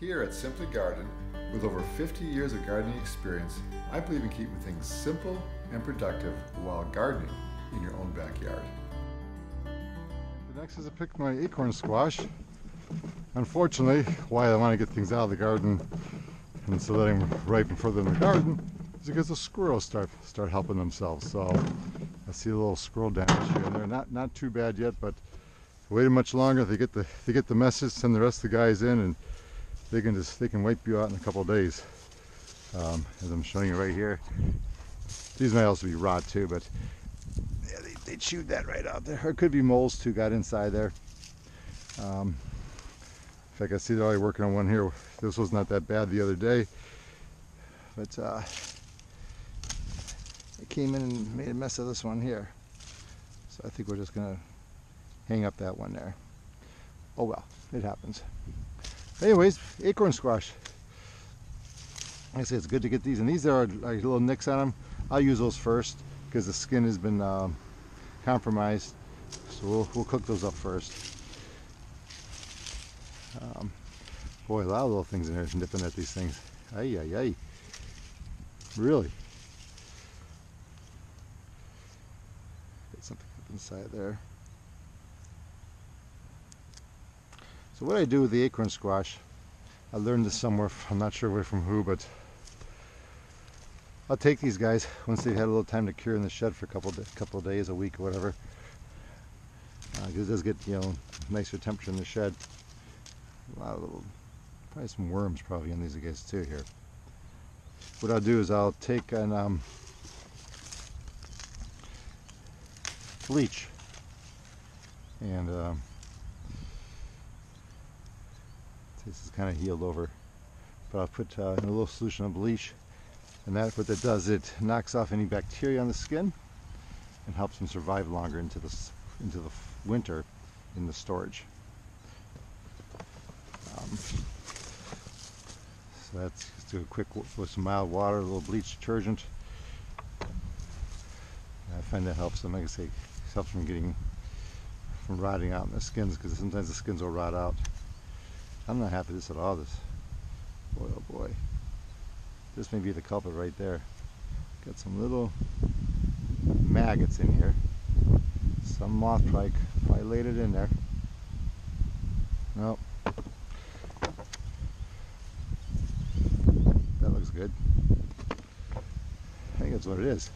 Here at Simply Garden, with over 50 years of gardening experience, I believe in keeping things simple and productive while gardening in your own backyard. The next is to pick my acorn squash. Unfortunately, why I want to get things out of the garden and so that I'm ripen further in the garden is because the squirrels start helping themselves. So I see a little squirrel damage here and there. Not too bad yet, but if I waited much longer, they get the message, send the rest of the guys in, and they can wipe you out in a couple of days. As I'm showing you right here. These might also be rot too, but yeah, they chewed that right out there. Or it could be moles too, got inside there. In fact, I see they're already working on one here. This was not that bad the other day, but it came in and made a mess of this one here. So I think we're just gonna hang up that one there. Oh well, it happens. Anyways, acorn squash. Like I say, it's good to get these, and these are like little nicks on them. I'll use those first because the skin has been compromised, so we'll cook those up first. Boy, a lot of little things in there nipping at these things. Ay, ay, ay. Really? Get something up inside there. So what I do with the acorn squash, I learned this somewhere, I'm not sure where from who, but I'll take these guys once they've had a little time to cure in the shed for a couple of days, a week, or whatever. Because it does get, you know, nicer temperature in the shed. A lot of little, probably some worms probably in these guys too here. What I'll do is I'll take an bleach and this is kind of healed over, but I'll put in a little solution of bleach, and what that does, it knocks off any bacteria on the skin and helps them survive longer into the winter in the storage. So that's just do a quick with some mild water, a little bleach detergent. And I find that helps them, like I say, helps from rotting out in the skins, because sometimes the skins will rot out. I'm not happy with this at all. This, boy, oh boy, this may be the culprit right there. Got some little maggots in here. Some moth probably laid it in there. Nope. That looks good. I think that's what it is.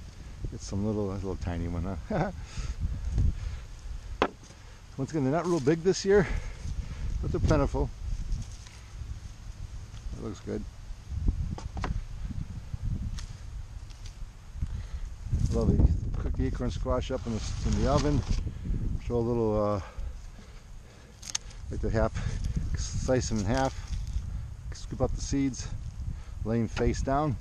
It's some little tiny one, huh? Once again, they're not real big this year, but they're plentiful. That looks good. Lovely. Cook the acorn squash up in the oven. Throw a little, like slice them in half. Scoop up the seeds, lay them face down,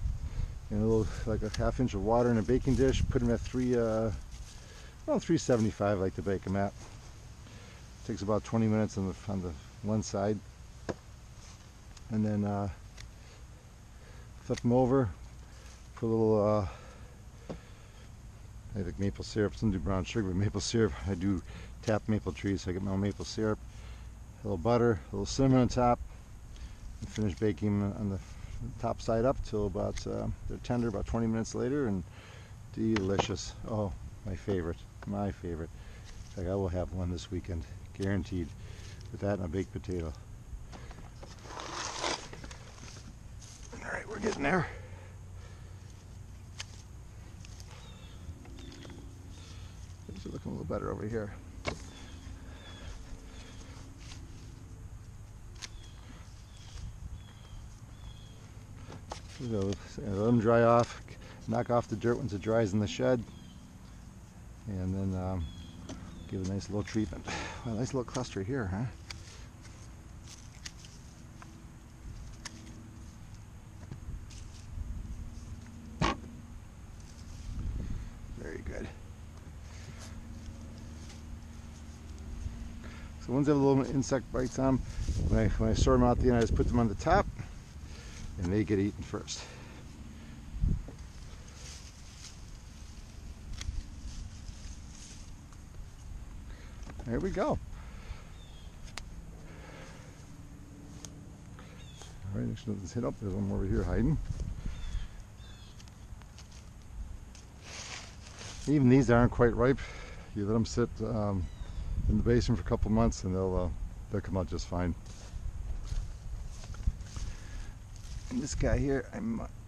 and a little, like a ½ inch of water in a baking dish. Put them at 375. I like to bake them at. Takes about 20 minutes on the one side, and then flip them over. Put a little I think maple syrup. Some do brown sugar, but maple syrup. I do tap maple trees, so I get my own maple syrup. A little butter, a little cinnamon on top, and finish baking on the top side up till about they're tender. About 20 minutes later, and delicious. Oh, my favorite, my favorite. In fact, I will have one this weekend, guaranteed, with that and a baked potato. All right, we're getting there. Things are looking a little better over here. So let them dry off, knock off the dirt once it dries in the shed, and then give it a nice little treatment. A nice little cluster here, huh? Very good. So ones that have little insect bites on them, when I sort them out at the end, I just put them on the top, and they get eaten first. There we go. right next to this hit up. There's one more over here hiding. Even these aren't quite ripe. You let them sit in the basement for a couple months and they'll come out just fine. And this guy here,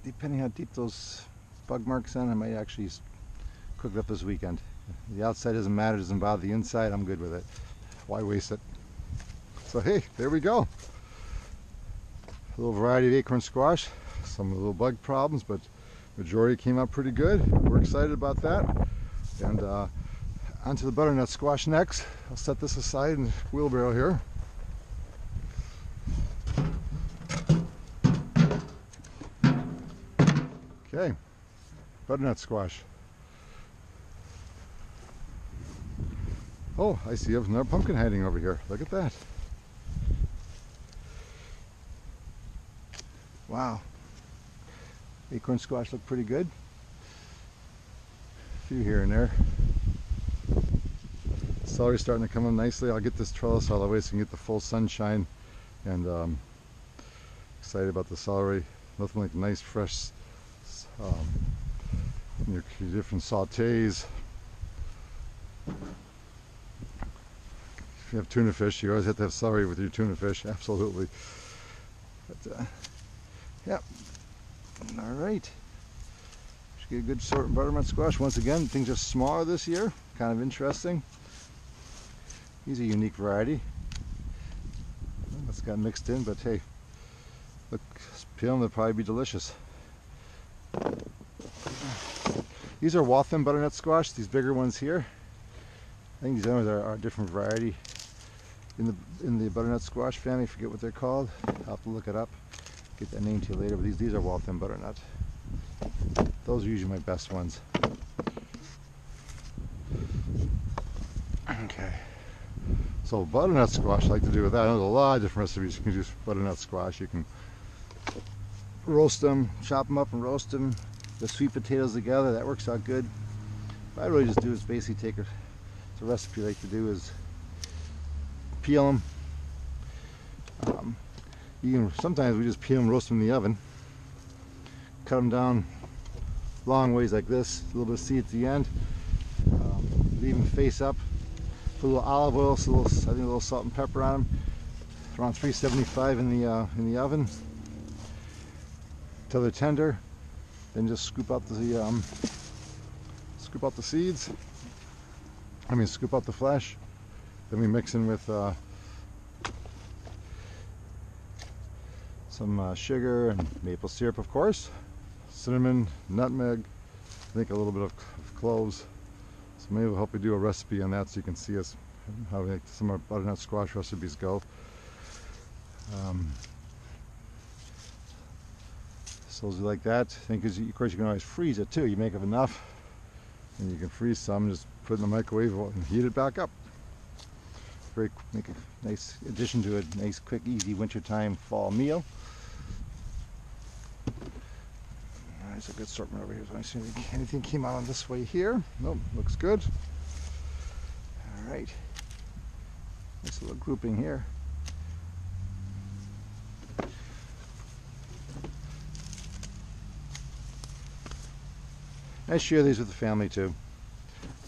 depending how deep those bug marks are, I might actually cook it up this weekend. The outside doesn't matter, doesn't bother the inside. I'm good with it. Why waste it? So hey, there we go. A little variety of acorn squash. Some little bug problems, but majority came out pretty good. We're excited about that. And onto the butternut squash next. I'll set this aside in the wheelbarrow here. Okay, butternut squash. Oh, I see another pumpkin hiding over here. Look at that. Wow. Acorn squash look pretty good. A few here and there. Celery's starting to come in nicely. I'll get this trellis all the way so I can get the full sunshine. And excited about the celery. Nothing like nice fresh your different sautés. If you have tuna fish, you always have to have celery with your tuna fish, absolutely. But yeah, all right. Should get a good sort of butternut squash. Once again, things are smaller this year, kind of interesting. These are a unique variety. That's got mixed in, but hey, look, peel them, they'll probably be delicious. These are Waltham butternut squash, these bigger ones here. I think these others are a different variety in the butternut squash family. I forget what they're called. I'll have to look it up, get that name to you later. But these are Waltham butternut. Those are usually my best ones. Okay. So butternut squash, I like to do with that. There's a lot of different recipes you can do with butternut squash. You can roast them, chop them up and roast them. The sweet potatoes together, that works out good. What I really just do is basically take the recipe I like to do is peel them. Sometimes we just peel them, roast them in the oven. Cut them down long ways like this, a little bit of seed at the end. Leave them face up. Put a little olive oil, so I think a little salt and pepper on them. Around 375 in the oven till they're tender. Then just scoop out the seeds. Scoop out the flesh. Then we mix in with some sugar and maple syrup, of course, cinnamon, nutmeg, I think a little bit of cloves. So maybe we'll help you do a recipe on that so you can see us how some of our butternut squash recipes go. So like that. I think, of course, you can always freeze it too. You make up enough, and you can freeze some. Just put it in the microwave and heat it back up. Make a nice addition to a nice, quick, easy wintertime fall meal. There's a good assortment over here. So I see anything came out on this way here. Nope, looks good. All right, nice little grouping here. I share these with the family too.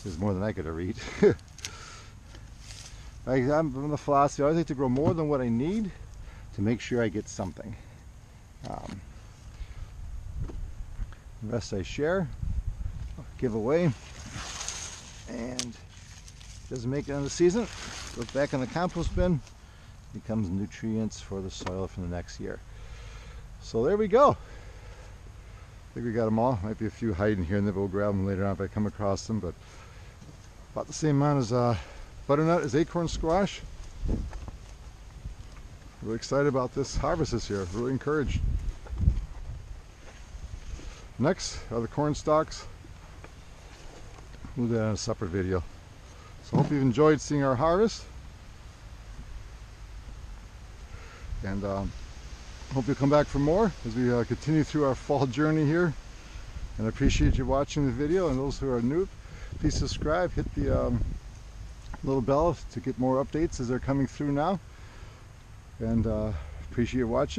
There's more than I could ever eat. I'm from the philosophy, I always like to grow more than what I need to make sure I get something. The rest I share, give away, and doesn't make it in the season, goes back in the compost bin, becomes nutrients for the soil for the next year. So there we go. I think we got them all. Might be a few hiding here, and then we'll grab them later on if I come across them. But about the same amount as butternut as acorn squash. Really excited about this harvest this year. Really encouraged. Next are the corn stalks. We'll do that in a separate video. So hope you've enjoyed seeing our harvest. And hope you'll come back for more as we continue through our fall journey here. And I appreciate you watching the video. And those who are new, please subscribe, hit the little bell to get more updates as they're coming through now. And appreciate you watching.